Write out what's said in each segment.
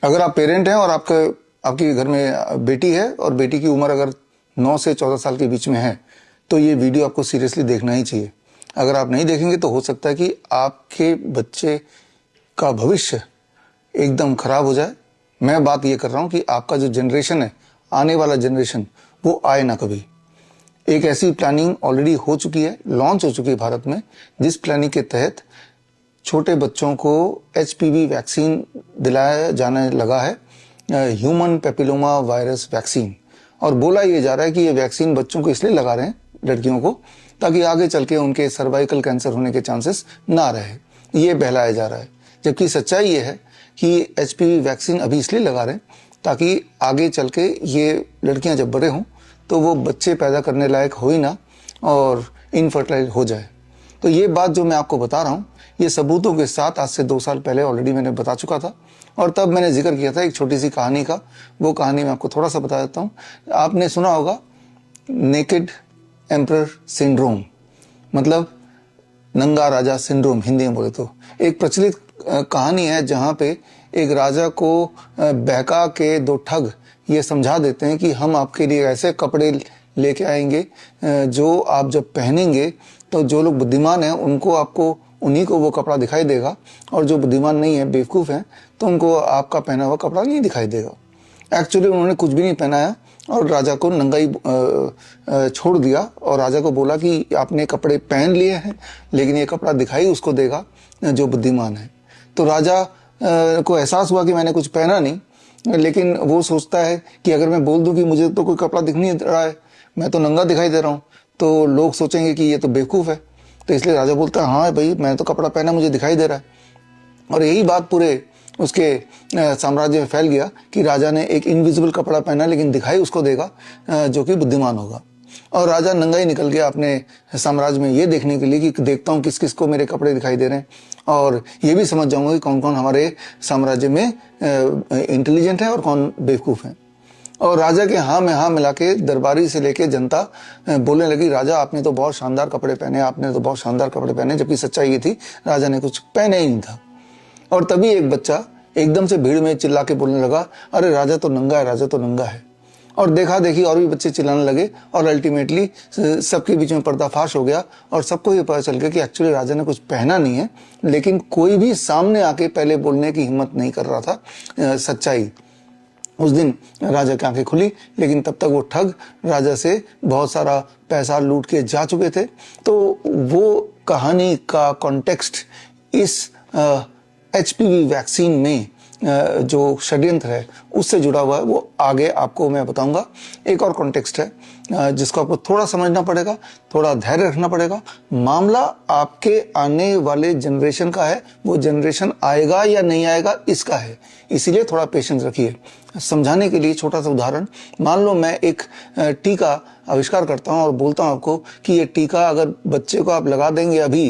अगर आप पेरेंट हैं और आपके घर में बेटी है और बेटी की उम्र अगर 9 से 14 साल के बीच में है, तो ये वीडियो आपको सीरियसली देखना ही चाहिए। अगर आप नहीं देखेंगे तो हो सकता है कि आपके बच्चे का भविष्य एकदम खराब हो जाए। मैं बात ये कर रहा हूं कि आपका जो जनरेशन है, आने वाला जनरेशन, वो आए ना कभी। एक ऐसी प्लानिंग ऑलरेडी हो चुकी है, लॉन्च हो चुकी है भारत में, जिस प्लानिंग के तहत छोटे बच्चों को HPV वैक्सीन दिलाया जाने लगा है, ह्यूमन पेपिलोमा वायरस वैक्सीन। और बोला ये जा रहा है कि ये वैक्सीन बच्चों को इसलिए लगा रहे हैं, लड़कियों को, ताकि आगे चल के उनके सर्वाइकल कैंसर होने के चांसेस ना रहे। ये बहलाया जा रहा है, जबकि सच्चाई ये है कि HPV वैक्सीन अभी इसलिए लगा रहे हैं ताकि आगे चल के ये लड़कियां जब बड़े हों तो वो बच्चे पैदा करने लायक हो ही ना और इनफर्टाइल हो जाए। तो ये बात जो मैं आपको बता रहा हूँ, ये सबूतों के साथ आज से 2 साल पहले ऑलरेडी मैंने बता चुका था, और तब मैंने जिक्र किया था एक छोटी सी कहानी का। वो कहानी मैं आपको थोड़ा सा बता देता हूँ। आपने सुना होगा नेकेड एम्परर सिंड्रोम, मतलब नंगा राजा सिंड्रोम हिंदी में बोले तो। एक प्रचलित कहानी है जहाँ पे एक राजा को बहका के 2 ठग ये समझा देते हैं कि हम आपके लिए ऐसे कपड़े लेके आएंगे जो आप जब पहनेंगे तो जो लोग बुद्धिमान हैं उनको आपको उन्हीं को वो कपड़ा दिखाई देगा, और जो बुद्धिमान नहीं है, बेवकूफ़ हैं, तो उनको आपका पहना हुआ कपड़ा नहीं दिखाई देगा। एक्चुअली उन्होंने कुछ भी नहीं पहनाया और राजा को नंगा ही छोड़ दिया, और राजा को बोला कि आपने कपड़े पहन लिए हैं लेकिन ये कपड़ा दिखाई उसको देगा जो बुद्धिमान है। तो राजा को एहसास हुआ कि मैंने कुछ पहना नहीं, लेकिन वो सोचता है कि अगर मैं बोल दूं कि मुझे तो कोई कपड़ा दिख नहीं रहा है, मैं तो नंगा दिखाई दे रहा हूँ, तो लोग सोचेंगे कि ये तो बेवकूफ़ है। तो इसलिए राजा बोलता है हाँ भाई, मैं तो कपड़ा पहना, मुझे दिखाई दे रहा है। और यही बात पूरे उसके साम्राज्य में फैल गया कि राजा ने एक इनविजिबल कपड़ा पहना लेकिन दिखाई उसको देगा जो कि बुद्धिमान होगा। और राजा नंगा ही निकल गया अपने साम्राज्य में ये देखने के लिए कि देखता हूँ किस किस को मेरे कपड़े दिखाई दे रहे हैं, और ये भी समझ जाऊंगा कि कौन कौन हमारे साम्राज्य में इंटेलिजेंट है और कौन बेवकूफ़ है। और राजा के हाँ में हाँ मिला के दरबारी से लेके जनता बोलने लगी, राजा आपने तो बहुत शानदार कपड़े पहने, आपने तो बहुत शानदार कपड़े पहने, जबकि सच्चाई ये थी राजा ने कुछ पहने ही नहीं था। और तभी एक बच्चा एकदम से भीड़ में चिल्ला के बोलने लगा, अरे राजा तो नंगा है, राजा तो नंगा है। और देखा देखी और भी बच्चे चिल्लाने लगे, और अल्टीमेटली सबके बीच में पर्दाफाश हो गया और सबको ये पता चल गया कि एक्चुअली राजा ने कुछ पहना नहीं है, लेकिन कोई भी सामने आके पहले बोलने की हिम्मत नहीं कर रहा था सच्चाई। उस दिन राजा की आंखें खुली, लेकिन तब तक वो ठग राजा से बहुत सारा पैसा लूट के जा चुके थे। तो वो कहानी का कॉन्टेक्स्ट इस HPV वैक्सीन में जो षड्यंत्र है उससे जुड़ा हुआ है, वो आगे आपको मैं बताऊंगा। एक और कॉन्टेक्स्ट है जिसको आपको थोड़ा समझना पड़ेगा, थोड़ा धैर्य रखना पड़ेगा। मामला आपके आने वाले जनरेशन का है, वो जनरेशन आएगा या नहीं आएगा इसका है, इसीलिए थोड़ा पेशेंस रखिए। समझाने के लिए छोटा सा उदाहरण, मान लो मैं एक टीका आविष्कार करता हूँ और बोलता हूँ आपको कि ये टीका अगर बच्चे को आप लगा देंगे अभी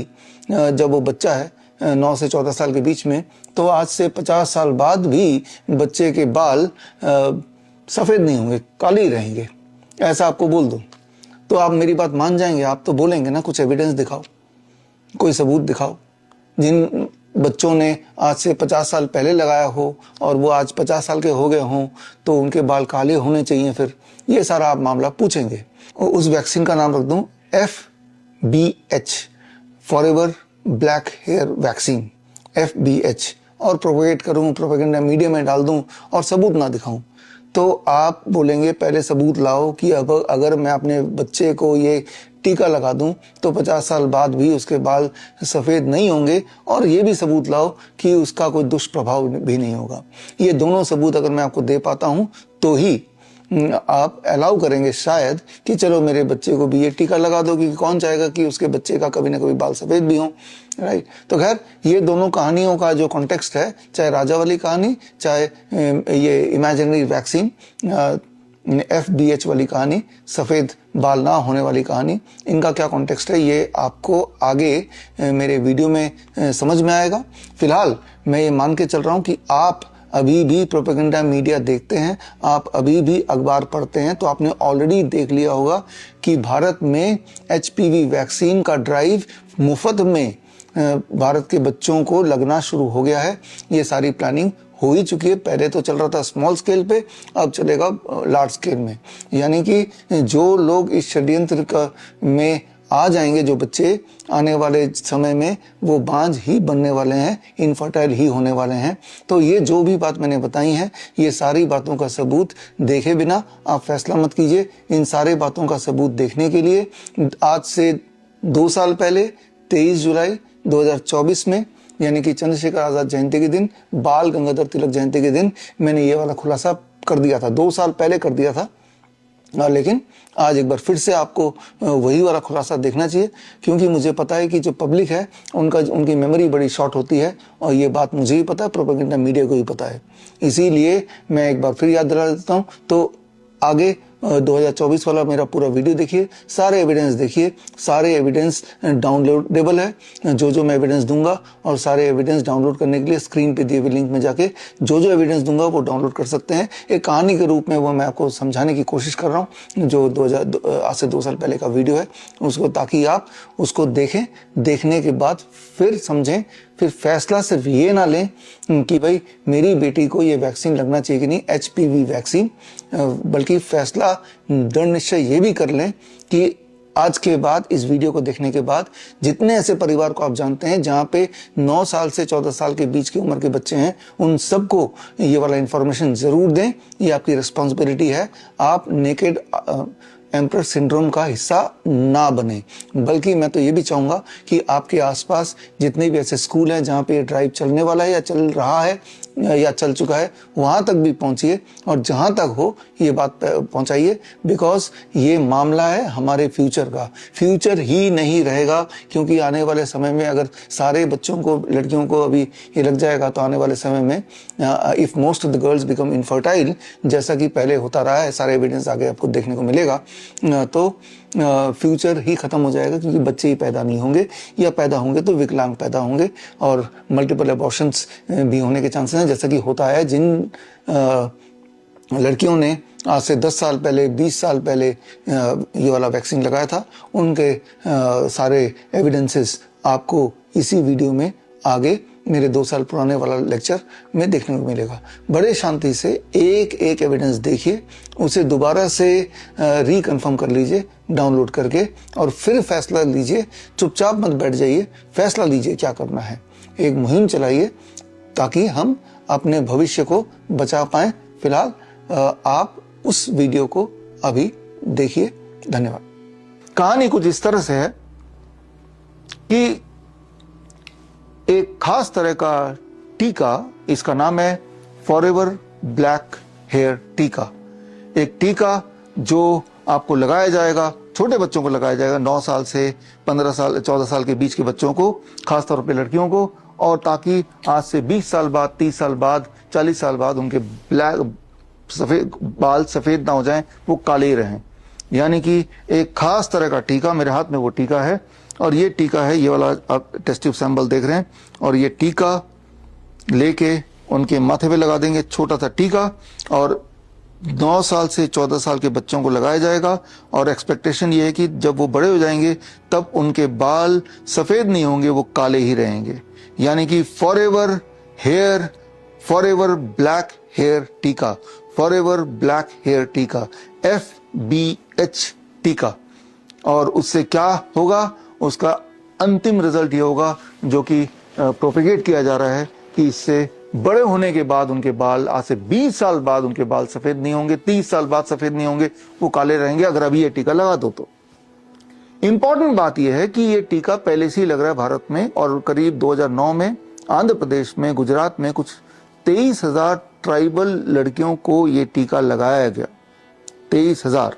जब वो बच्चा है 9 से 14 साल के बीच में, तो आज से 50 साल बाद भी बच्चे के बाल सफ़ेद नहीं होंगे, काले ही रहेंगे। ऐसा आपको बोल दूं तो आप मेरी बात मान जाएंगे? आप तो बोलेंगे ना कुछ एविडेंस दिखाओ, कोई सबूत दिखाओ। जिन बच्चों ने आज से 50 साल पहले लगाया हो और वो आज 50 साल के हो गए हों तो उनके बाल काले होने चाहिए, फिर ये सारा आप मामला पूछेंगे। और उस वैक्सीन का नाम रख दूं FBH, forever black hair vaccine, FBH, और प्रोपेगेट करूं, प्रोपेगेंडा मीडिया में डाल दूं और सबूत ना दिखाऊं, तो आप बोलेंगे पहले सबूत लाओ कि अब अगर मैं अपने बच्चे को ये टीका लगा दूं तो 50 साल बाद भी उसके बाल सफ़ेद नहीं होंगे, और ये भी सबूत लाओ कि उसका कोई दुष्प्रभाव भी नहीं होगा। ये दोनों सबूत अगर मैं आपको दे पाता हूं तो ही आप अलाउ करेंगे शायद कि चलो मेरे बच्चे को भी ये टीका लगा दो, कि कौन चाहेगा कि उसके बच्चे का कभी ना कभी बाल सफ़ेद भी हों, राइट। तो खैर ये दोनों कहानियों का जो कॉन्टेक्स्ट है, चाहे राजा वाली कहानी, चाहे ये इमेजिनरी वैक्सीन FBH वाली कहानी, सफ़ेद बाल ना होने वाली कहानी, इनका क्या कॉन्टेक्स्ट है ये आपको आगे मेरे वीडियो में समझ में आएगा। फिलहाल मैं ये मान के चल रहा हूँ कि आप अभी भी प्रोपेगेंडा मीडिया देखते हैं, आप अभी भी अखबार पढ़ते हैं, तो आपने ऑलरेडी देख लिया होगा कि भारत में HPV वैक्सीन का ड्राइव मुफ्त में भारत के बच्चों को लगना शुरू हो गया है। ये सारी प्लानिंग हो ही चुकी है। पहले तो चल रहा था स्मॉल स्केल पे, अब चलेगा लार्ज स्केल में। यानी कि जो लोग इस षड्यंत्र में आ जाएंगे, जो बच्चे आने वाले समय में वो बांझ ही बनने वाले हैं, इनफर्टाइल ही होने वाले हैं। तो ये जो भी बात मैंने बताई है, ये सारी बातों का सबूत देखे बिना आप फैसला मत कीजिए। इन सारे बातों का सबूत देखने के लिए आज से 2 साल पहले 23 जुलाई 2024 में, यानी कि चंद्रशेखर आजाद जयंती के दिन, बाल गंगाधर तिलक जयंती के दिन मैंने ये वाला खुलासा कर दिया था। 2 साल पहले कर दिया था, लेकिन आज एक बार फिर से आपको वही वाला खुलासा देखना चाहिए, क्योंकि मुझे पता है कि जो पब्लिक है उनकी मेमोरी बड़ी शॉर्ट होती है, और ये बात मुझे भी पता है, प्रोपेगेंडा मीडिया को भी पता है। इसीलिए मैं एक बार फिर याद दिला देता हूँ। तो आगे 2024 वाला मेरा पूरा वीडियो देखिए, सारे एविडेंस देखिए, सारे एविडेंस डाउनलोडेबल है। जो मैं एविडेंस दूंगा, और सारे एविडेंस डाउनलोड करने के लिए स्क्रीन पे दिए हुए लिंक में जाके जो एविडेंस दूंगा वो डाउनलोड कर सकते हैं। एक कहानी के रूप में वो मैं आपको समझाने की कोशिश कर रहा हूँ, जो आज से 2 साल पहले का वीडियो है उसको, ताकि आप उसको देखें, देखने के बाद फिर समझें, फिर फैसला सिर्फ ये ना लें कि भाई मेरी बेटी को ये वैक्सीन लगना चाहिए कि नहीं, HPV वैक्सीन, बल्कि फैसला दृढ़ निश्चय ये भी कर लें कि आज के बाद, इस वीडियो को देखने के बाद, जितने ऐसे परिवार को आप जानते हैं जहां पे 9 साल से 14 साल के बीच की उम्र के बच्चे हैं, उन सबको ये वाला इंफॉर्मेशन जरूर दें। ये आपकी रिस्पॉन्सिबिलिटी है। आप नेकेड एम्परर सिंड्रोम का हिस्सा ना बने, बल्कि मैं तो ये भी चाहूंगा कि आपके आसपास जितने भी ऐसे स्कूल हैं जहाँ पे ये ड्राइव चलने वाला है, या चल रहा है, या चल चुका है, वहां तक भी पहुंचिए, और जहां तक हो ये बात पहुंचाइए, बिकॉज ये मामला है हमारे फ्यूचर का। फ्यूचर ही नहीं रहेगा, क्योंकि आने वाले समय में अगर सारे बच्चों को, लड़कियों को अभी ये लग जाएगा, तो आने वाले समय में if most of the girls become infertile, जैसा कि पहले होता रहा है, सारे एविडेंस आगे आपको देखने को मिलेगा, तो फ्यूचर ही खत्म हो जाएगा, क्योंकि बच्चे ही पैदा नहीं होंगे, या पैदा होंगे तो विकलांग पैदा होंगे, और मल्टीपल अबॉर्शंस भी होने के चांसेस हैं, जैसा कि होता है। जिन लड़कियों ने आज से 10 साल पहले, 20 साल पहले ये वाला वैक्सीन लगाया था, उनके सारे एविडेंसेस आपको इसी वीडियो में आगे मेरे 2 साल पुराने वाला लेक्चर में देखने को मिलेगा। बड़े शांति से एक एक एविडेंस देखिए, उसे दोबारा से रिकन्फर्म कर लीजिए डाउनलोड करके, और फिर फैसला लीजिए। चुपचाप मत बैठ जाइए, फैसला लीजिए क्या करना है। एक मुहिम चलाइए ताकि हम अपने भविष्य को बचा पाएं। फिलहाल आप उस वीडियो को अभी देखिए। धन्यवाद। कहानी कुछ इस तरह से है कि एक खास तरह का टीका, इसका नाम है फॉरएवर ब्लैक हेयर टीका। एक टीका जो आपको लगाया जाएगा, छोटे बच्चों को लगाया जाएगा, 9 साल से 15 साल 14 साल के बीच के बच्चों को, खासतौर पे लड़कियों को, और ताकि आज से 20 साल बाद, 30 साल बाद, 40 साल बाद उनके सफेद बाल सफेद ना हो जाएं, वो काले ही रहें। यानी कि एक खास तरह का टीका, मेरे हाथ में वो टीका है, और ये टीका है, ये वाला आप टेस्ट ट्यूब सैंपल देख रहे हैं, और ये टीका लेके उनके माथे पे लगा देंगे, छोटा सा टीका, और 9 साल से 14 साल के बच्चों को लगाया जाएगा। और एक्सपेक्टेशन ये है कि जब वो बड़े हो जाएंगे तब उनके बाल सफेद नहीं होंगे, वो काले ही रहेंगे। यानी कि फॉरएवर ब्लैक हेयर टीका, फॉरएवर ब्लैक हेयर टीका, FBH टीका। और उससे क्या होगा, उसका अंतिम रिजल्ट ये होगा जो कि प्रोपेगेट किया जा रहा है, कि इससे बड़े होने के बाद उनके बाल, आज से 20 साल बाद उनके बाल सफेद नहीं होंगे, 30 साल बाद सफेद नहीं होंगे, वो काले रहेंगे अगर अभी ये टीका लगा दो तो। इंपॉर्टेंट बात यह है कि ये टीका पहले से ही लग रहा है भारत में, और करीब 2009 में आंध्र प्रदेश में, गुजरात में कुछ 23,000 ट्राइबल लड़कियों को ये टीका लगाया गया, 23,000।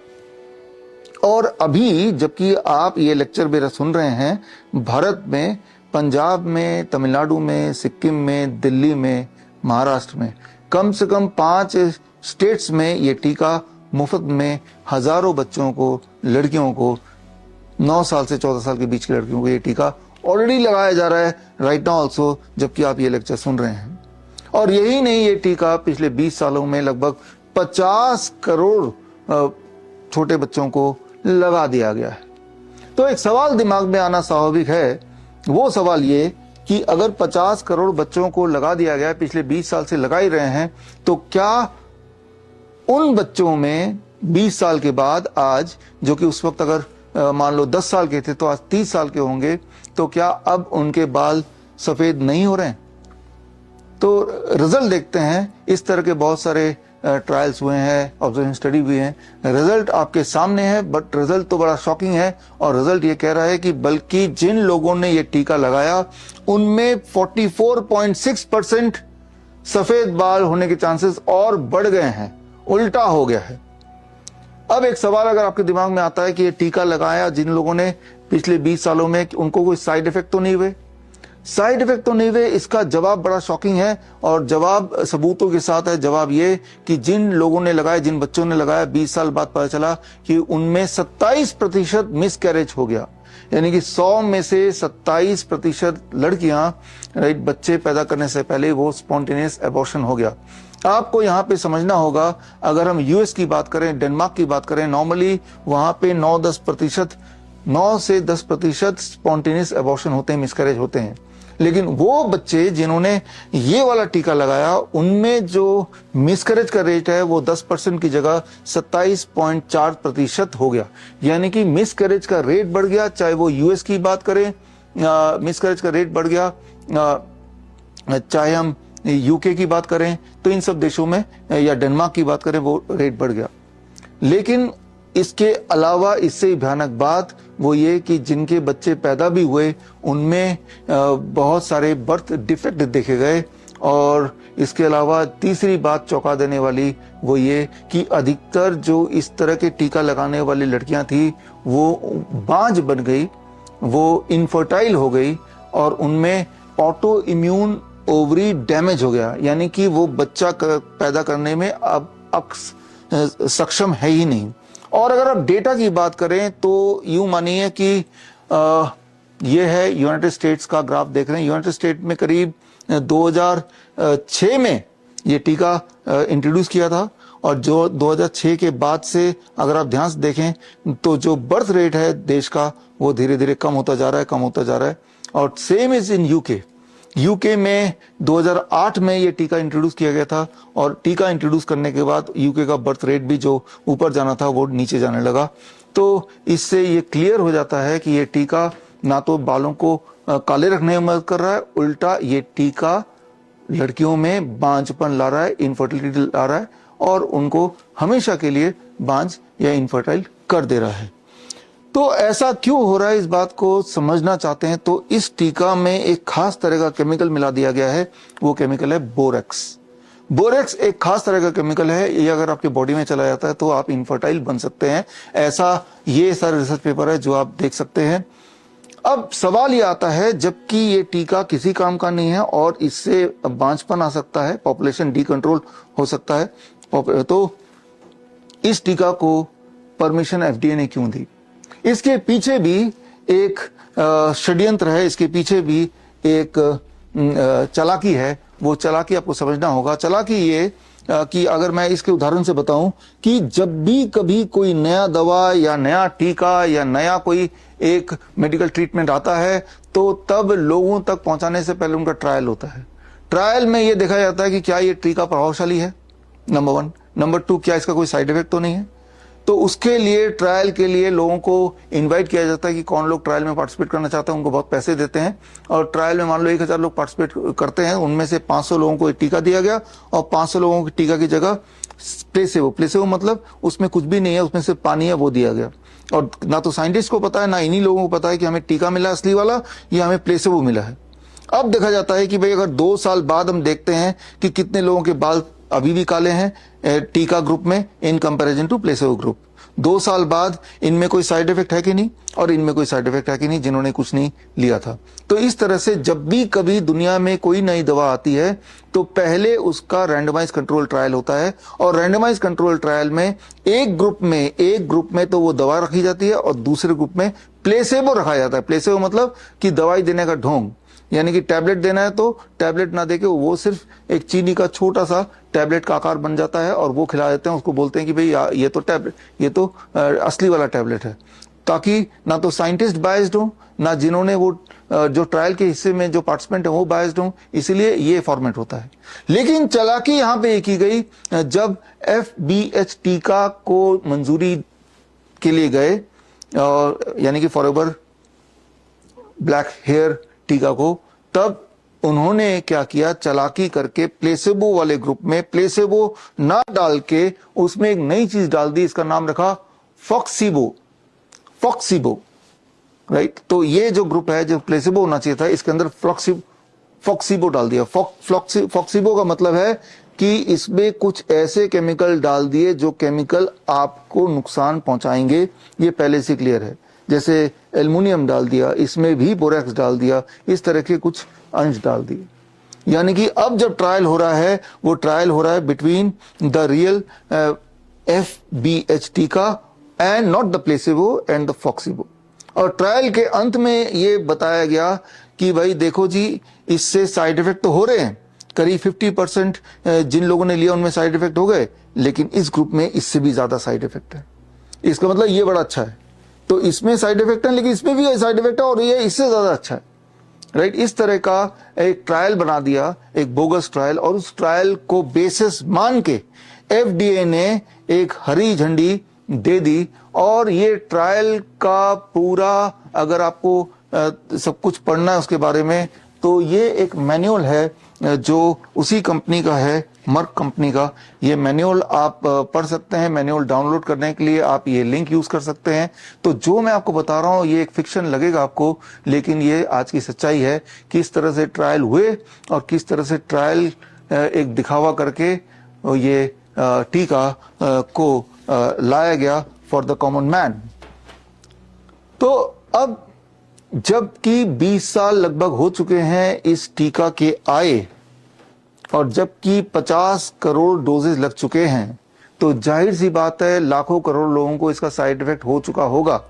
और अभी जबकि आप ये लेक्चर मेरा सुन रहे हैं, भारत में, पंजाब में, तमिलनाडु में, सिक्किम में, दिल्ली में, महाराष्ट्र में, कम से कम 5 स्टेट्स में ये टीका मुफ्त में हजारों बच्चों को, लड़कियों को, 9 साल से 14 साल के बीच की लड़कियों को ये टीका ऑलरेडी लगाया जा रहा है, राइट नाउ ऑल्सो, जबकि आप ये लेक्चर सुन रहे हैं। और यही नहीं, ये टीका पिछले 20 सालों में लगभग 50 करोड़ छोटे बच्चों को लगा दिया गया है। तो एक सवाल दिमाग में आना स्वाभाविक है वो सवाल ये कि अगर 50 करोड़ बच्चों को लगा दिया गया, पिछले 20 साल से लगा ही रहे हैं, तो क्या उन बच्चों में 20 साल के बाद आज, जो कि उस वक्त अगर मान लो 10 साल के थे तो आज 30 साल के होंगे, तो क्या अब उनके बाल सफेद नहीं हो रहे हैं? तो रिजल्ट देखते हैं। इस तरह के बहुत सारे ट्रायल्स हुए हैं, ऑब्जर्वेशन स्टडी हुई है, रिजल्ट आपके सामने है, बट रिजल्ट तो बड़ा शॉकिंग है। और रिजल्ट ये कह रहा है कि बल्कि जिन लोगों ने ये टीका लगाया उनमें 44.6% सफेद बाल होने के चांसेस और बढ़ गए हैं, उल्टा हो गया है। अब एक सवाल अगर आपके दिमाग में आता है कि ये टीका लगाया जिन लोगों ने पिछले 20 सालों में, उनको कोई साइड इफेक्ट तो नहीं हुए? साइड इफेक्ट तो नहीं हुए, इसका जवाब बड़ा शॉकिंग है और जवाब सबूतों के साथ है। जवाब ये कि जिन लोगों ने लगाया, जिन बच्चों ने लगाया, 20 साल बाद पता चला कि उनमें 27% मिसकैरेज हो गया। यानी कि 100 में से 27% लड़कियां, राइट, बच्चे पैदा करने से पहले वो स्पॉन्टेनियस एबॉर्शन हो गया। आपको यहाँ पे समझना होगा, अगर हम यूएस की बात करें, डेनमार्क की बात करें, नॉर्मली वहां पे 9 से 10% स्पॉन्टेनियस एबॉर्शन होते हैं, मिसकैरेज होते हैं। लेकिन वो बच्चे जिन्होंने ये वाला टीका लगाया, उनमें जो मिसकैरेज का रेट है वो 10% की जगह 27.4% हो गया। यानी कि मिसकैरेज का रेट बढ़ गया। चाहे वो यूएस की बात करें, मिसकैरेज का रेट बढ़ गया, चाहे हम यूके की बात करें, तो इन सब देशों में, या डेनमार्क की बात करें, वो रेट बढ़ गया। लेकिन इसके अलावा इससे भयानक बात वो ये कि जिनके बच्चे पैदा भी हुए उनमें बहुत सारे बर्थ डिफेक्ट देखे गए। और इसके अलावा तीसरी बात चौंका देने वाली वो ये कि अधिकतर जो इस तरह के टीका लगाने वाली लड़कियां थी वो बांझ बन गई, वो इनफर्टाइल हो गई और उनमें ऑटो इम्यून ओवरी डैमेज हो गया। यानी कि वो बच्चा पैदा करने में अब सक्षम है ही नहीं। और अगर आप डेटा की बात करें तो यूं मानिए कि ये है यूनाइटेड स्टेट्स का ग्राफ देख रहे हैं। यूनाइटेड स्टेट में करीब 2006 में ये टीका इंट्रोड्यूस किया था और जो 2006 के बाद से अगर आप ध्यान से देखें तो जो बर्थ रेट है देश का वो धीरे धीरे कम होता जा रहा है। और सेम इज इन यूके में 2008 में ये टीका इंट्रोड्यूस किया गया था और टीका इंट्रोड्यूस करने के बाद यूके का बर्थ रेट भी जो ऊपर जाना था वो नीचे जाने लगा। तो इससे ये क्लियर हो जाता है कि ये टीका ना तो बालों को काले रखने में मदद कर रहा है, उल्टा ये टीका लड़कियों में बांझपन ला रहा है, इनफर्टिलिटी ला रहा है और उनको हमेशा के लिए बांझ या इनफर्टाइल कर दे रहा है। तो ऐसा क्यों हो रहा है, इस बात को समझना चाहते हैं तो इस टीका में एक खास तरह का केमिकल मिला दिया गया है। वो केमिकल है बोरेक्स। बोरेक्स एक खास तरह का केमिकल है, ये अगर आपके बॉडी में चला जाता है तो आप इनफर्टाइल बन सकते हैं। ऐसा ये सारे रिसर्च पेपर है जो आप देख सकते हैं। अब सवाल ये आता है, जबकि ये टीका किसी काम का नहीं है और इससे बांझपन आ सकता है, पॉपुलेशन डीकंट्रोल हो सकता है, तो इस टीका को परमिशन एफडीए ने क्यों दी? इसके पीछे भी एक षड्यंत्र है, इसके पीछे भी एक चालाकी है। वो चालाकी आपको समझना होगा। चालाकी ये कि अगर मैं इसके उदाहरण से बताऊं कि जब भी कभी कोई नया दवा या नया टीका या नया कोई एक मेडिकल ट्रीटमेंट आता है तो तब लोगों तक पहुंचाने से पहले उनका ट्रायल होता है। ट्रायल में ये देखा जाता है कि क्या ये टीका प्रभावशाली है, नंबर 1। नंबर 2, क्या इसका कोई साइड इफेक्ट तो नहीं है। तो उसके लिए ट्रायल के लिए लोगों को इनवाइट किया जाता है कि कौन लोग ट्रायल में पार्टिसिपेट करना चाहते हैं, उनको बहुत पैसे देते हैं। और ट्रायल में मान लो 1000 लोग पार्टिसिपेट करते हैं, उनमें से 500 लोगों को टीका दिया गया और 500 लोगों को टीका की जगह प्लेसेबो मतलब उसमें कुछ भी नहीं है, उसमें सिर्फ पानी है, वो दिया गया। और ना तो साइंटिस्ट को पता है ना इन्हीं लोगों को पता है कि हमें टीका मिला असली वाला या हमें प्लेसेबो मिला है। अब देखा जाता है कि भाई अगर 2 साल बाद हम देखते हैं कि कितने लोगों के बाल अभी भी काले हैं टीका ग्रुप में in comparison to placebo group. 2 साल बाद इनमें कोई साइड इफेक्ट है कि नहीं और इनमें कोई साइड इफेक्ट है कि नहीं जिन्होंने कुछ नहीं लिया था। तो इस तरह से जब भी कभी दुनिया में कोई नई दवा आती है तो पहले उसका रैंडमाइज कंट्रोल ट्रायल होता है और रैंडमाइज कंट्रोल ट्रायल में एक ग्रुप में तो वो दवा रखी जाती है और दूसरे ग्रुप में प्लेसेबो रखा जाता है। प्लेसेबो मतलब कि दवाई देने का ढोंग, यानी कि टैबलेट देना है तो टैबलेट ना देके वो सिर्फ एक चीनी का छोटा सा टैबलेट का आकार बन जाता है और वो खिला देते हैं। उसको बोलते हैं कि भाई ये तो टैबलेट, ये तो असली वाला टैबलेट है, ताकि ना तो साइंटिस्ट बायस्ड हो, ना जिन्होंने वो जो ट्रायल के हिस्से में जो पार्टिसिपेंट है वो बायस्ड हों, इसीलिए ये फॉर्मेट होता है। लेकिन चालाकी यहां पे की गई, जब FBH टीका को मंजूरी के लिए गए, यानी कि फॉरएवर ब्लैक हेयर टीका को, तब उन्होंने क्या किया, चालाकी करके प्लेसेबो वाले ग्रुप में प्लेसेबो ना डाल के उसमें एक नई चीज डाल दी, इसका नाम रखा फॉक्सीबो। राइट, तो ये जो ग्रुप है जो प्लेसेबो होना चाहिए था, इसके अंदर फॉक्सीबो डाल दिया। फॉक्सीबो का मतलब है कि इसमें कुछ ऐसे केमिकल डाल दिए जो केमिकल आपको नुकसान पहुंचाएंगे, ये पहले से क्लियर है। जैसे एल्युमिनियम डाल दिया, इसमें भी बोरेक्स डाल दिया, इस तरह के कुछ अंश डाल दिए। यानी कि अब जब ट्रायल हो रहा है, वो ट्रायल हो रहा है बिटवीन द रियल FBH टीका and not the placebo and the फॉक्सीबो। और ट्रायल के अंत में ये बताया गया कि भाई देखो जी, इससे साइड इफेक्ट तो हो रहे हैं, करीब 50% जिन लोगों ने लिया उनमें साइड इफेक्ट हो गए, लेकिन इस ग्रुप में इससे भी ज्यादा साइड इफेक्ट है। इसका मतलब ये बड़ा अच्छा है। तो इसमें साइड इफेक्ट है, लेकिन इसमें भी साइड इफेक्ट है, और ये इससे ज्यादा अच्छा है। राइट, इस तरह का एक ट्रायल बना दिया, एक बोगस ट्रायल, और उस ट्रायल को बेसिस मान के FDA ने एक हरी झंडी दे दी। और ये ट्रायल का पूरा, अगर आपको सब कुछ पढ़ना है उसके बारे में, तो ये एक मैनुअल है जो उसी कंपनी का है, मर्क कंपनी का। ये मैनुअल आप पढ़ सकते हैं। मैनुअल डाउनलोड करने के लिए आप ये लिंक यूज कर सकते हैं। तो जो मैं आपको बता रहा हूं ये एक फिक्शन लगेगा आपको, लेकिन ये आज की सच्चाई है, किस तरह से ट्रायल हुए और किस तरह से ट्रायल एक दिखावा करके ये टीका को लाया गया फॉर द कॉमन मैन। तो अब जबकि 20 साल लगभग हो चुके हैं इस टीका के आए, और जबकि 50 करोड़ डोजेज लग चुके हैं, तो जाहिर सी बात है लाखों करोड़ लोगों को इसका साइड इफेक्ट हो चुका होगा।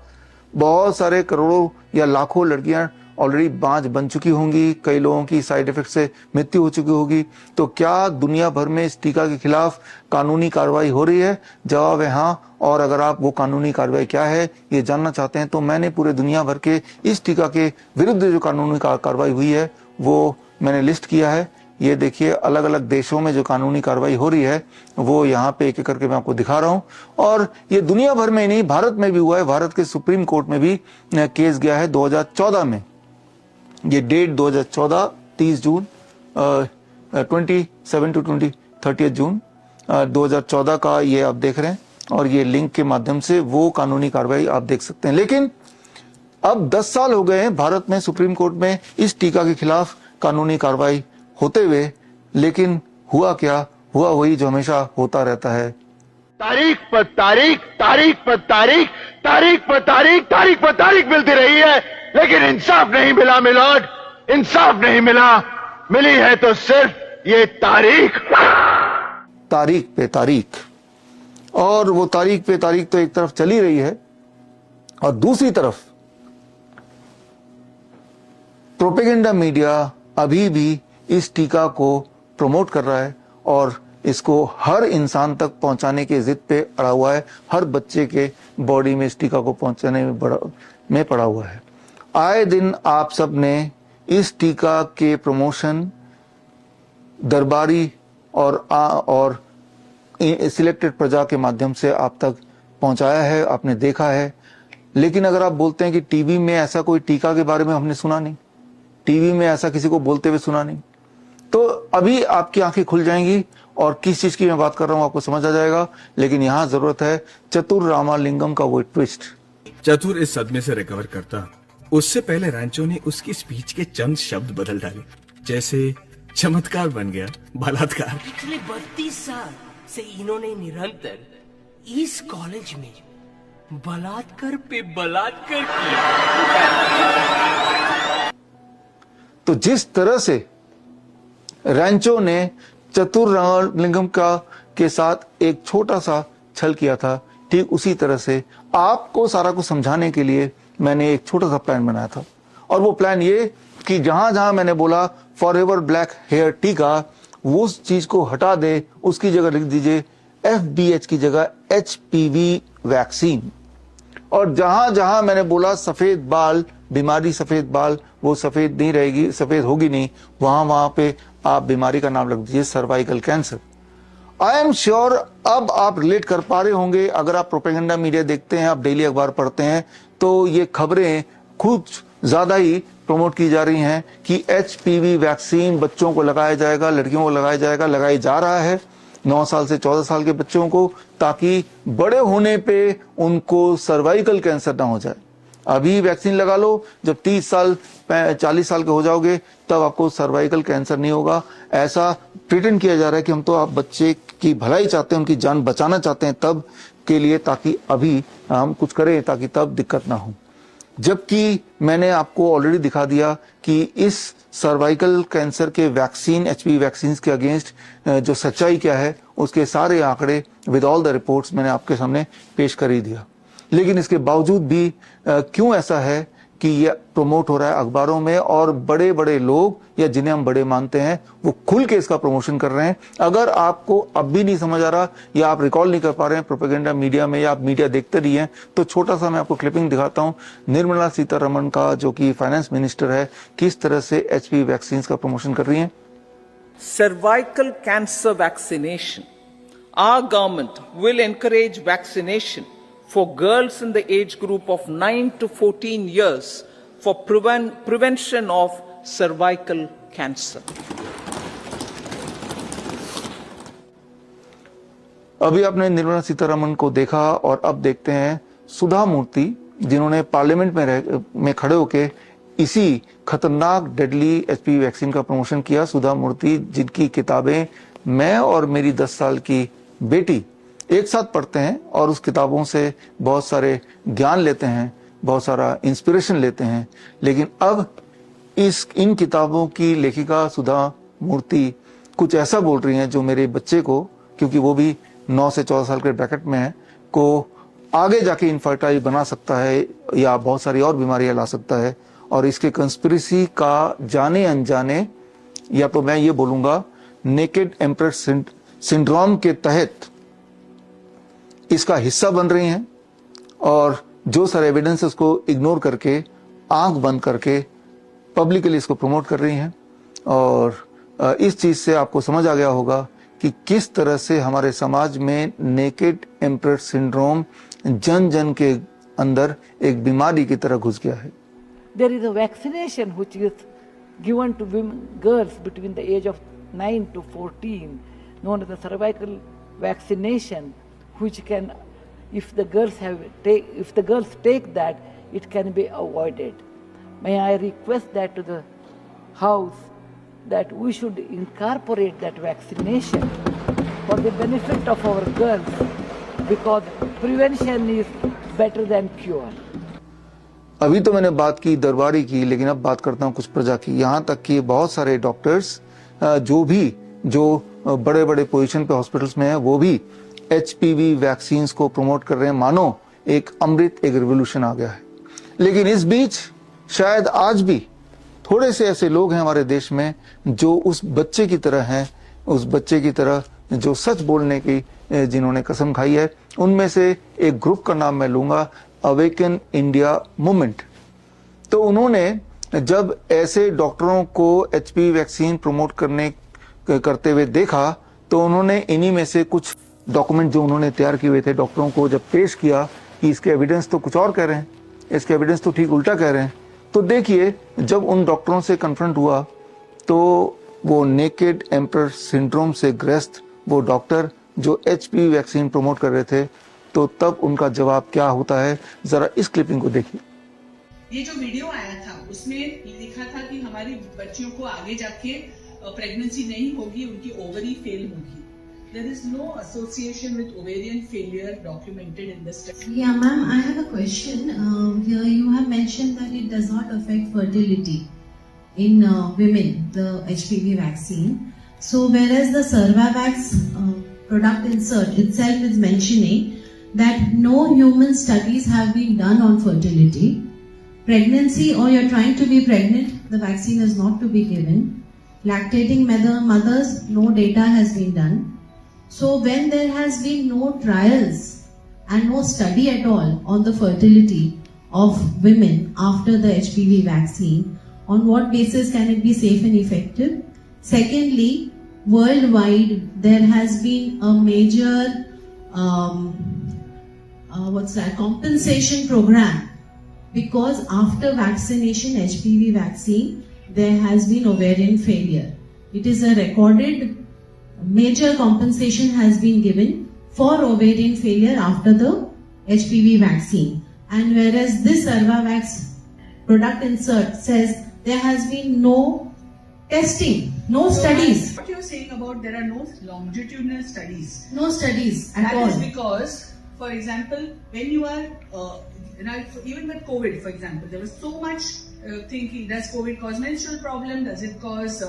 बहुत सारे करोड़ों या लाखों लड़कियां ऑलरेडी बांझ बन चुकी होंगी, कई लोगों की साइड इफेक्ट से मृत्यु हो चुकी होगी। तो क्या दुनिया भर में इस टीका के खिलाफ कानूनी कार्रवाई हो रही है? जवाब है हाँ। और अगर आप वो कानूनी कार्रवाई क्या है ये जानना चाहते हैं, तो मैंने पूरे दुनिया भर के इस टीका के विरुद्ध जो कानूनी कार्रवाई हुई है वो मैंने लिस्ट किया है। ये देखिए, अलग अलग देशों में जो कानूनी कार्रवाई हो रही है वो यहाँ पे एक एक करके मैं आपको दिखा रहा हूँ। और ये दुनिया भर में नहीं, भारत में भी हुआ है। भारत के सुप्रीम कोर्ट में भी केस गया है 2014 में। ये डेट 2014 30 जून 27 टू 30 जून 2014 का ये आप देख रहे हैं, और ये लिंक के माध्यम से वो कानूनी कार्रवाई आप देख सकते हैं। लेकिन अब 10 साल हो गए हैं भारत में सुप्रीम कोर्ट में इस टीका के खिलाफ कानूनी कार्रवाई होते हुए, लेकिन हुआ क्या? हुआ वही जो हमेशा होता रहता है, तारीख पर तारीख, तारीख पर तारीख, तारीख पर तारीख, तारीख पर तारीख मिलती रही है, लेकिन इंसाफ नहीं मिला मिलोड, इंसाफ नहीं मिला। मिली है तो सिर्फ ये तारीख पे तारीख। और वो तारीख पे तारीख तो एक तरफ चली रही है, और दूसरी तरफ प्रोपेगेंडा मीडिया अभी भी इस टीका को प्रमोट कर रहा है और इसको हर इंसान तक पहुंचाने के जिद पे अड़ा हुआ है। हर बच्चे के बॉडी में इस टीका को पहुंचाने में पड़ा हुआ है। आए दिन आप सब ने इस टीका के प्रमोशन दरबारी और सिलेक्टेड प्रजा के माध्यम से आप तक पहुंचाया है, आपने देखा है। लेकिन अगर आप बोलते हैं कि टीवी में ऐसा कोई टीका के बारे में हमने सुना नहीं, टीवी में ऐसा किसी को बोलते हुए सुना नहीं, तो अभी आपकी आंखें खुल जाएंगी और किस चीज की मैं बात कर रहा हूं आपको समझ आ जाएगा। लेकिन यहां जरूरत है चतुर रामालिंगम का वो ट्विस्ट। चतुर इस सदमे से रिकवर करता, उससे पहले रैंचो ने उसकी स्पीच के चंद शब्द बदल डाले, जैसे चमत्कार बन गया बलात्कार। पिछले 32 साल से इन्होंने निरंतर इस कॉलेज में बलात्कार पे बलात्कार किया। तो जिस तरह से रैंचो ने चतुर रामालिंगम के साथ एक छोटा सा छल किया था, ठीक उसी तरह से आपको सारा कुछ समझाने के लिए मैंने एक छोटा सा प्लान बनाया था। और वो प्लान ये कि जहां जहां मैंने बोला फॉरएवर ब्लैक हेयर टीका, वो उस चीज को हटा दे, उसकी जगह लिख दीजिए FBH की जगह HPV वैक्सीन। और जहां जहां मैंने बोला सफेद बाल बीमारी, सफेद बाल वो सफेद नहीं रहेगी, सफेद होगी नहीं, वहां वहां पे आप बीमारी का नाम रख दीजिए cervical cancer. I am sure अब आप रिलेट कर पा रहे होंगे। अगर आप प्रोपेगेंडा मीडिया देखते हैं, आप डेली अखबार पढ़ते हैं, तो ये खबरें कुछ ज्यादा ही प्रमोट की जा रही हैं कि HPV वैक्सीन बच्चों को लगाया जाएगा, लड़कियों को लगाया जाएगा, लगाया जा रहा है 9 साल से 14 साल के बच्चों को, ताकि बड़े होने पे उनको सर्वाइकल कैंसर ना हो जाए। अभी वैक्सीन लगा लो, जब 30 साल 40 साल के हो जाओगे तब आपको सर्वाइकल कैंसर नहीं होगा। ऐसा प्रिटेंड किया जा रहा है कि हम तो आप बच्चे की भलाई चाहते हैं, उनकी जान बचाना चाहते हैं तब के लिए, ताकि अभी हम कुछ करें ताकि तब दिक्कत ना हो। जबकि मैंने आपको ऑलरेडी दिखा दिया कि इस सर्वाइकल कैंसर के वैक्सीन, HPV वैक्सीन के अगेंस्ट जो सच्चाई क्या है, उसके सारे आंकड़े विद ऑल द रिपोर्ट्स मैंने आपके सामने पेश कर ही दिया। लेकिन इसके बावजूद भी क्यों ऐसा है कि यह प्रमोट हो रहा है अखबारों में, और बड़े बड़े लोग या जिन्हें हम बड़े मानते हैं वो खुल के इसका प्रमोशन कर रहे हैं। अगर आपको अब भी नहीं समझ आ रहा या आप रिकॉल नहीं कर पा रहे हैं प्रोपेगेंडा मीडिया में, या आप मीडिया देखते रही हैं, तो छोटा सा मैं आपको क्लिपिंग दिखाता हूं निर्मला सीतारमण का, जो कि फाइनेंस मिनिस्टर है, किस तरह से HPV वैक्सीन का प्रमोशन कर रही है। Cervical cancer vaccination. Our government will encourage vaccination for girls in the age group of 9 to 14 years for prevention of cervical cancer. अभी आपने निर्मला सीतारमण को देखा, और अब देखते हैं सुधा मूर्ति, जिन्होंने पार्लियामेंट में खड़े होके इसी खतरनाक डेडली HPV वैक्सीन का प्रमोशन किया। सुधा मूर्ति, जिनकी किताबें मैं और मेरी 10 साल की बेटी एक साथ पढ़ते हैं और उस किताबों से बहुत सारे ज्ञान लेते हैं, बहुत सारा इंस्पिरेशन लेते हैं। लेकिन अब इन किताबों की लेखिका सुधा मूर्ति कुछ ऐसा बोल रही हैं जो मेरे बच्चे को, क्योंकि वो भी 9 से 14 साल के ब्रैकेट में है, को आगे जाके इनफर्टाइल बना सकता है या बहुत सारी और बीमारियां ला सकता है। और इसके कंस्पिरेसी का जाने अनजाने, या तो मैं ये बोलूंगा नेकेड एम्प्रेस सिंड्रोम के तहत इसका हिस्सा बन रही हैं, और जो सारे एविडेंस उसको इग्नोर करके, आंख बंद करके पब्लिकली इसको प्रमोट कर रही हैं। और इस चीज से आपको समझ आ गया होगा कि किस तरह से हमारे समाज में नेकेड एम्प्रेस सिंड्रोम जन जन के अंदर एक बीमारी की तरह घुस गया है। There is a vaccination which is given to women, girls between the age of 9 to 14, known as the cervical vaccination, which can, if the girls take that, it can be avoided. May I request that to the House that we should incorporate that vaccination for the benefit of our girls, because prevention is better than cure. अभी तो मैंने बात की दरबारी की, लेकिन अब बात करता हूं कुछ प्रजा की। यहाँ तक कि बहुत सारे डॉक्टर्स जो बड़े बड़े पोजीशन पे हॉस्पिटल्स में हैं, वो भी HPV वैक्सीन्स को प्रमोट कर रहे हैं, मानो एक अमृत, एक रिवोल्यूशन आ गया है। लेकिन इस बीच शायद आज भी थोड़े से ऐसे लोग हैं हमारे देश में जो उस बच्चे की तरह हैं, उस बच्चे की तरह जो सच बोलने की जिन्होंने कसम खाई है। उनमें से एक ग्रुप का नाम मैं लूंगा, अवेकन इंडिया मूवमेंट। तो उन्होंने जब ऐसे डॉक्टरों को HPV वैक्सीन प्रमोट करते हुए देखा, तो उन्होंने इन्हीं में से कुछ डॉक्यूमेंट जो उन्होंने तैयार किए हुए थे डॉक्टरों को जब पेश किया कि इसके एविडेंस तो कुछ और कह रहे हैं, इसके एविडेंस तो ठीक उल्टा कह रहे हैं। तो देखिए, जब उन डॉक्टरों से कन्फ्रंट हुआ तो वो नेकेड एम्प्रेस सिंड्रोम से ग्रस्त वो डॉक्टर जो HPV वैक्सीन प्रमोट कर रहे थे, तो तब उनका जवाब क्या होता है, जरा इस क्लिपिंग को देखिए। ये जो वीडियो आया था उसमें लिखा था कि हमारी बच्चियों को आगे जाके प्रेगनेंसी नहीं होगी, उनकी ओवरी फेल होगी। There is no association with ovarian failure documented in the study. Yeah, ma'am, I have a question. Here you have mentioned that it does not affect fertility in women, the HPV vaccine. So whereas the Cervavax product insert itself is mentioning that no human studies have been done on fertility. Pregnancy, or you're trying to be pregnant, the vaccine is not to be given. Lactating mothers, no data has been done. So when there has been no trials and no study at all on the fertility of women after the HPV vaccine. On what basis can it be safe and effective? Secondly, worldwide there has been a major compensation program, because after vaccination, HPV vaccine, there has been ovarian failure. It is a recorded major compensation has been given for ovarian failure after the HPV vaccine. And whereas this Cervavax product insert says there has been no testing, no studies. What you're saying about there are no longitudinal studies. No studies at all. That is because, for example, when you are, even with COVID, for example, there was so much thinking, does COVID cause menstrual problem? Does it cause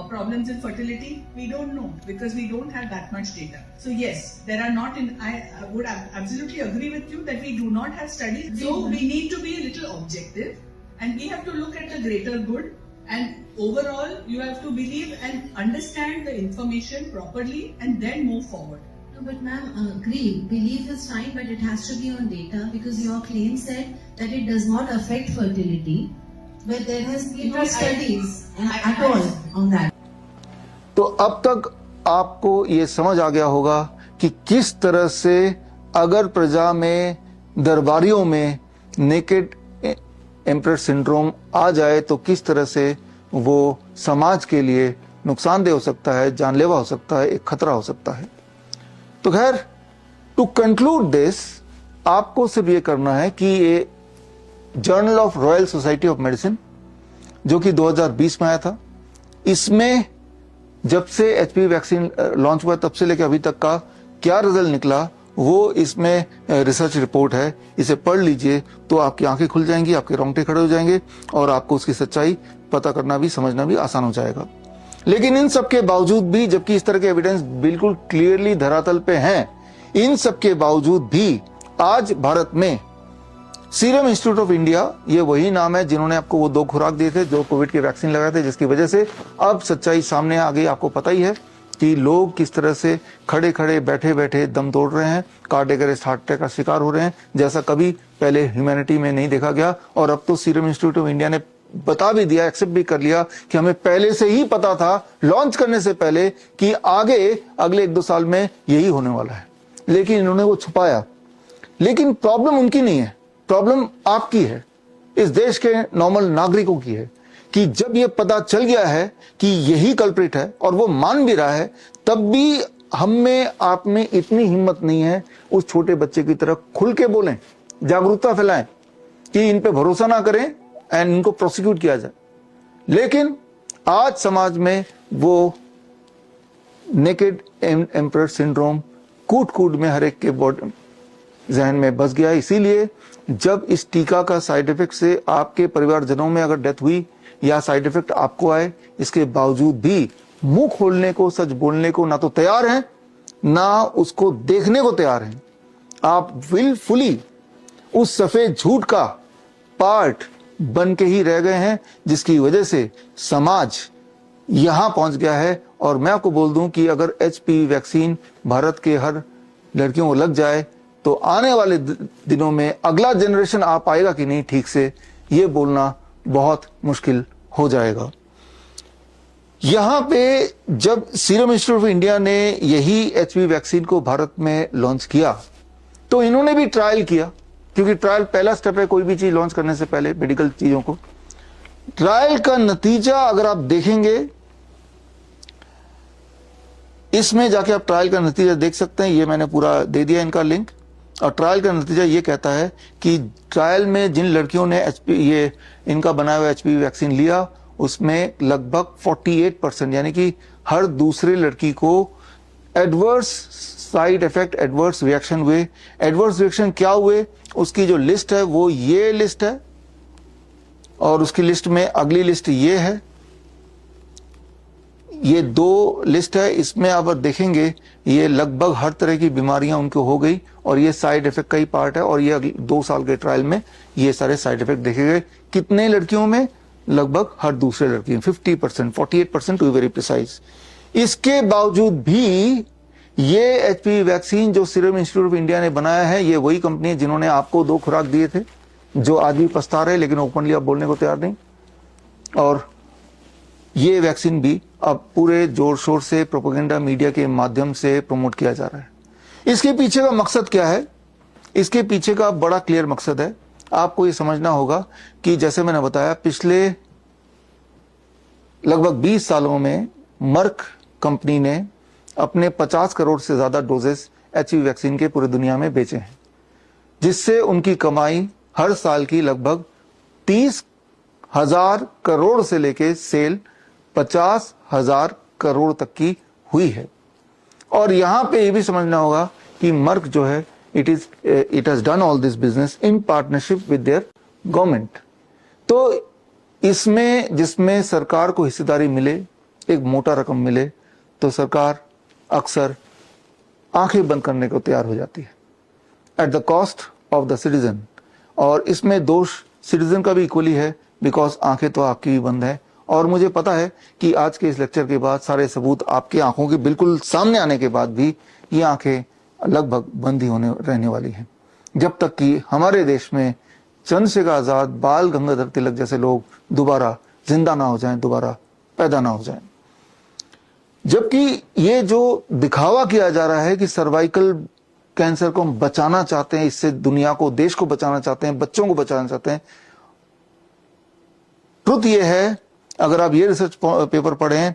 problems in fertility? We don't know, because we don't have that much data. So yes, there are not I would absolutely agree with you that we do not have studies. So we need to be a little objective, and we have to look at the greater good, and overall you have to believe and understand the information properly and then move forward. No, but ma'am, agree. Belief is fine, but it has to be on data, because your claim said that it does not affect fertility, but there has been no studies at all on that. तो अब तक आपको ये समझ आ गया होगा कि किस तरह से अगर प्रजा में, दरबारियों में नेकेड एम्परर सिंड्रोम आ जाए तो किस तरह से वो समाज के लिए नुकसानदेह हो सकता है, जानलेवा हो सकता है, एक खतरा हो सकता है। तो खैर, टू कंक्लूड दिस, आपको सिर्फ ये करना है कि ये journal of royal society of medicine, जो कि 2020 में आया था, इसमें जब से एचपीवी वैक्सीन लॉन्च हुआ तब से लेकर अभी तक का क्या रिजल्ट निकला, वो इसमें रिसर्च रिपोर्ट है। इसे पढ़ लीजिए तो आपकी आंखें खुल जाएंगी, आपके रोंगटे खड़े हो जाएंगे और आपको उसकी सच्चाई पता करना भी, समझना भी आसान हो जाएगा। लेकिन इन सब के बावजूद भी, जबकि इस तरह के एविडेंस बिल्कुल क्लियरली धरातल पे हैं, इन सब के बावजूद भी आज भारत में सीरम इंस्टीट्यूट ऑफ इंडिया, ये वही नाम है जिन्होंने आपको वो 2 खुराक दिए थे, जो कोविड के वैक्सीन लगाए थे, जिसकी वजह से अब सच्चाई सामने आ गई। आपको पता ही है कि लोग किस तरह से खड़े खड़े बैठे बैठे दम तोड़ रहे हैं, कार्डियक अरेस्ट, हार्ट अटैक का शिकार हो रहे हैं, जैसा कभी पहले ह्यूमैनिटी में नहीं देखा गया। और अब तो सीरम इंस्टीट्यूट ऑफ इंडिया ने बता भी दिया, एक्सेप्ट भी कर लिया कि हमें पहले से ही पता था, लॉन्च करने से पहले, कि आगे अगले 1-2 साल में यही होने वाला है। लेकिन इन्होंने वो छुपाया। लेकिन प्रॉब्लम उनकी नहीं है, प्रॉब्लम आपकी है, इस देश के नॉर्मल नागरिकों की है, कि जब ये पता चल गया है कि यही कल्प्रिट है और वो मान भी रहा है, तब भी हम में, आप में इतनी हिम्मत नहीं है उस छोटे बच्चे की तरह खुल के बोलें, जागरूकता फैलाएं कि इन पे भरोसा ना करें एंड इनको प्रोसिक्यूट किया जाए। लेकिन आज समाज में वो नेकेड एम्परर सिंड्रोम कूट कूट में हर एक के जहन में बस गया। इसीलिए जब इस टीका का साइड इफेक्ट से आपके परिवारजनों में अगर डेथ हुई या साइड इफेक्ट आपको आए, इसके बावजूद भी मुंह खोलने को, सच बोलने को ना तो तैयार हैं, ना उसको देखने को तैयार हैं। आप विलफुली उस सफेद झूठ का पार्ट बन के ही रह गए हैं, जिसकी वजह से समाज यहां पहुंच गया है। और मैं आपको बोल दूं कि अगर एचपीवी वैक्सीन भारत के हर लड़कियों को लग जाए तो आने वाले दिनों में अगला जनरेशन आ पाएगा कि नहीं ठीक से, ये बोलना बहुत मुश्किल हो जाएगा। यहां पे जब सीरम इंस्टीट्यूट ऑफ इंडिया ने यही एचपीवी वैक्सीन को भारत में लॉन्च किया, तो इन्होंने भी ट्रायल किया, क्योंकि ट्रायल पहला स्टेप है कोई भी चीज लॉन्च करने से पहले, मेडिकल चीजों को। ट्रायल का नतीजा अगर आप देखेंगे, इसमें जाके आप ट्रायल का नतीजा देख सकते हैं, ये मैंने पूरा दे दिया इनका लिंक। और ट्रायल का नतीजा ये कहता है कि ट्रायल में जिन लड़कियों ने ये इनका बनाया हुआ एचपीवी वैक्सीन लिया, उसमें लगभग 48%, यानी कि हर दूसरे लड़की को adverse side effect, adverse reaction हुए। एडवर्स रिएक्शन क्या हुए, उसकी जो लिस्ट है वो ये लिस्ट है, और उसकी लिस्ट में अगली लिस्ट ये है, ये 2 लिस्ट है। इसमें आप देखेंगे ये लगभग हर तरह की बीमारियां उनको हो गई, और ये साइड इफेक्ट का ही पार्ट है। और ये 2 साल के ट्रायल में ये सारे साइड इफेक्ट देखे गए। कितने लड़कियों में? लगभग हर दूसरे लड़की में, 50%, 48% टू वेरी प्रिसाइज। इसके बावजूद भी ये एचपीवी वैक्सीन जो सीरम इंस्टीट्यूट ऑफ इंडिया ने बनाया है, ये वही कंपनी है जिन्होंने आपको 2 खुराक दिए थे, जो आज भी पछता रहे, लेकिन ओपनली आप बोलने को तैयार नहीं। और ये वैक्सीन भी अब पूरे जोर शोर से प्रोपेगेंडा मीडिया के माध्यम से प्रमोट किया जा रहा है। इसके पीछे का मकसद क्या है? इसके पीछे का बड़ा क्लियर मकसद है। आपको ये समझना होगा कि जैसे मैंने बताया, पिछले लगभग 20 सालों में मर्क कंपनी ने अपने 50 करोड़ से ज्यादा डोजेस एचपीवी वैक्सीन के पूरे दुनिया में बेचे हैं, जिससे उनकी कमाई हर साल की लगभग 30,000 करोड़ से लेके सेल 50,000 करोड़ तक की हुई है। और यहां पे ये भी समझना होगा कि मर्क जो है it has done all this business in partnership with their government. तो इसमें जिसमें सरकार को हिस्सेदारी मिले, एक मोटा रकम मिले, तो सरकार अक्सर आंखें बंद करने को तैयार हो जाती है at the cost of the citizen. और इसमें दोष सिटीजन का भी इक्वली है, बिकॉज आंखें तो आपकी भी बंद है। और मुझे पता है कि आज के इस लेक्चर के बाद सारे सबूत आपकी आंखों के बिल्कुल सामने आने के बाद भी ये आंखें लगभग बंद ही रहने वाली हैं, जब तक कि हमारे देश में चंद्रशेखर आजाद, बाल गंगाधर तिलक जैसे लोग दोबारा जिंदा ना हो जाएं, दोबारा पैदा ना हो जाएं। जबकि ये जो दिखावा किया जा रहा है कि सर्वाइकल कैंसर को हम बचाना चाहते हैं, इससे दुनिया को, देश को बचाना चाहते हैं, बच्चों को बचाना चाहते हैं, ट्रुथ ये है, अगर आप ये रिसर्च पेपर पढ़ें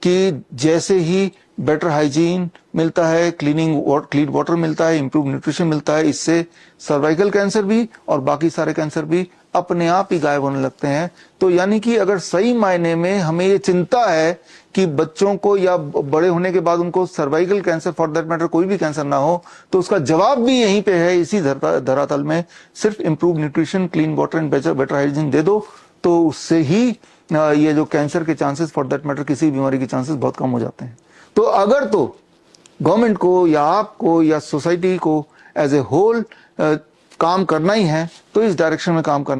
कि जैसे ही बेटर हाइजीन मिलता है, क्लीन वाटर मिलता है, इंप्रूव न्यूट्रिशन मिलता है, इससे सर्वाइकल कैंसर भी और बाकी सारे कैंसर भी अपने आप ही गायब होने लगते हैं। तो यानी कि अगर सही मायने में हमें ये चिंता है कि बच्चों को या बड़े होने के बाद उनको cervical cancer, for that matter कोई भी कैंसर ना हो, तो उसका जवाब भी यहीं पे है, इसी धरातल में। सिर्फ improve nutrition, clean water and better hygiene दे दो, तो उससे ही ये जो कैंसर के चांसेस, फॉर दैट मैटर किसी बीमारी के चांसेस बहुत कम हो जाते हैं। तो अगर तो गवर्नमेंट को या आपको या सोसाइटी को एज ए होल काम करना ही है, तो इस डायरेक्शन में काम करना